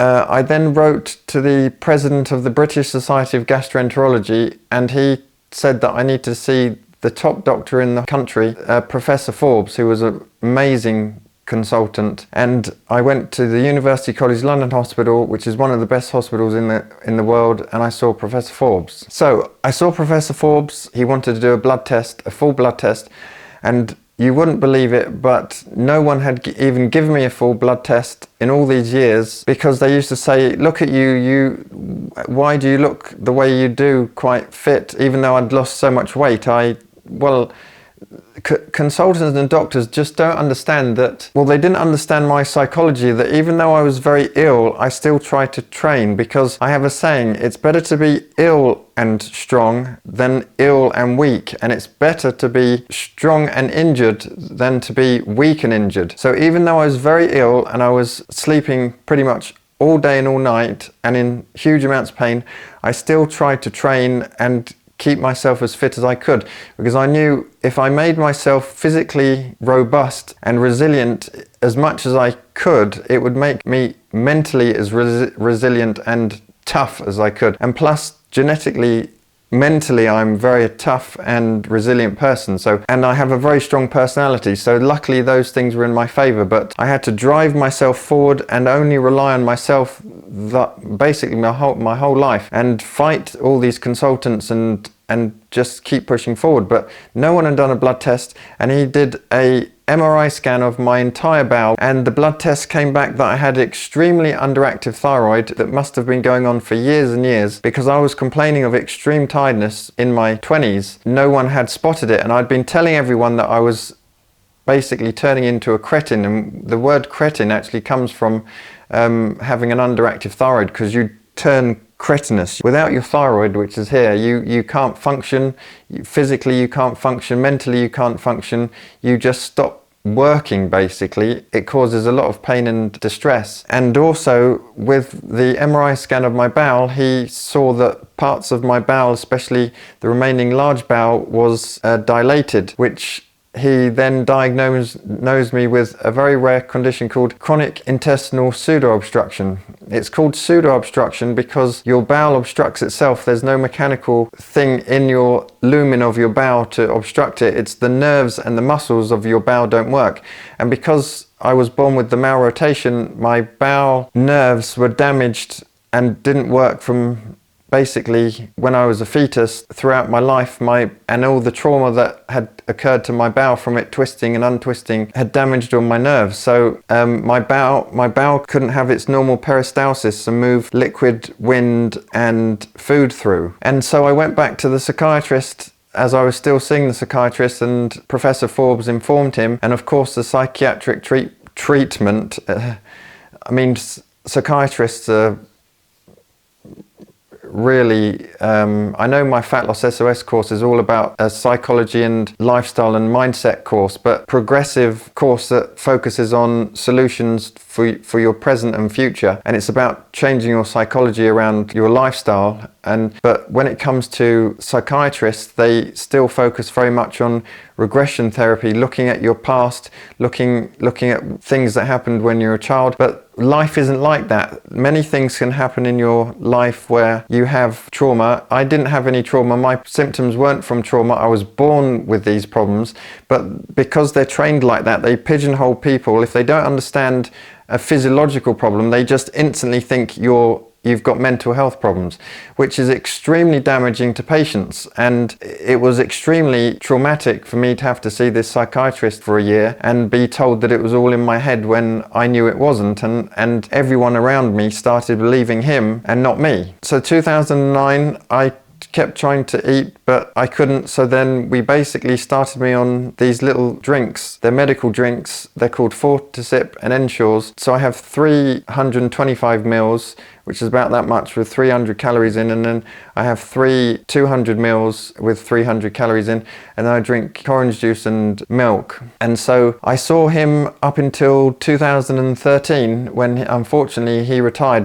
I then wrote to the president of the British Society of Gastroenterology, and he said that I need to see the top doctor in the country, Professor Forbes, who was an amazing consultant. And I went to the University College London Hospital, which is one of the best hospitals in the world, and I saw Professor Forbes. So I saw Professor Forbes. He wanted to do a blood test, a full blood test, and you wouldn't believe it, but no one had even given me a full blood test in all these years, because they used to say, look at you, why do you look the way you do, quite fit, even though I'd lost so much weight. Consultants and doctors just don't understand that. Well, they didn't understand my psychology, that even though I was very ill, I still tried to train, because I have a saying, it's better to be ill and strong than ill and weak, and it's better to be strong and injured than to be weak and injured. So even though I was very ill and I was sleeping pretty much all day and all night and in huge amounts of pain, I still tried to train and keep myself as fit as I could, because I knew if I made myself physically robust and resilient as much as I could, it would make me mentally as resilient and tough as I could. And plus, genetically, mentally, I'm very tough and resilient person. And I have a very strong personality. So luckily those things were in my favor, but I had to drive myself forward and only rely on myself basically my whole life, and fight all these consultants and just keep pushing forward. But no one had done a blood test, and he did a MRI scan of my entire bowel, and the blood test came back that I had extremely underactive thyroid that must have been going on for years and years, because I was complaining of extreme tiredness in my 20s. No one had spotted it, and I'd been telling everyone that I was basically turning into a cretin, and the word cretin actually comes from having an underactive thyroid, because you turn cretinous. Without your thyroid, which is here, you can't function. Physically you can't function, mentally you can't function, you just stop working basically. It causes a lot of pain and distress. And also with the MRI scan of my bowel, he saw that parts of my bowel, especially the remaining large bowel, was dilated, which he then diagnosed me with a very rare condition called chronic intestinal pseudo-obstruction. It's called pseudo-obstruction because your bowel obstructs itself. There's no mechanical thing in your lumen of your bowel to obstruct it. It's the nerves and the muscles of your bowel don't work. And because I was born with the malrotation, my bowel nerves were damaged and didn't work from basically when I was a fetus throughout my life. And all the trauma that had occurred to my bowel from it twisting and untwisting had damaged all my nerves. So my bowel couldn't have its normal peristalsis and move liquid, wind and food through. And so I went back to the psychiatrist as I was still seeing the psychiatrist, and Professor Forbes informed him. And of course the psychiatric treatment, psychiatrists are really, I know my Fat Loss S.O.S. course is all about a psychology and lifestyle and mindset course, but progressive course that focuses on solutions for your present and future, and it's about changing your psychology around your lifestyle. But when it comes to psychiatrists, they still focus very much on regression therapy, looking at your past, looking at things that happened when you were a child. But life isn't like that. Many things can happen in your life where you have trauma. I didn't have any trauma. My symptoms weren't from trauma. I was born with these problems. But because they're trained like that, they pigeonhole people. If they don't understand a physiological problem, they just instantly think you've got mental health problems, which is extremely damaging to patients. And it was extremely traumatic for me to have to see this psychiatrist for a year and be told that it was all in my head when I knew it wasn't. And everyone around me started believing him and not me. So 2009, I kept trying to eat, but I couldn't. So then we basically started me on these little drinks. They're medical drinks. They're called Fortisip and Ensures. So I have 325 mils, which is about that much, with 300 calories in, and then I have 200 mils with 300 calories in, and then I drink orange juice and milk. And so I saw him up until 2013, when unfortunately he retired.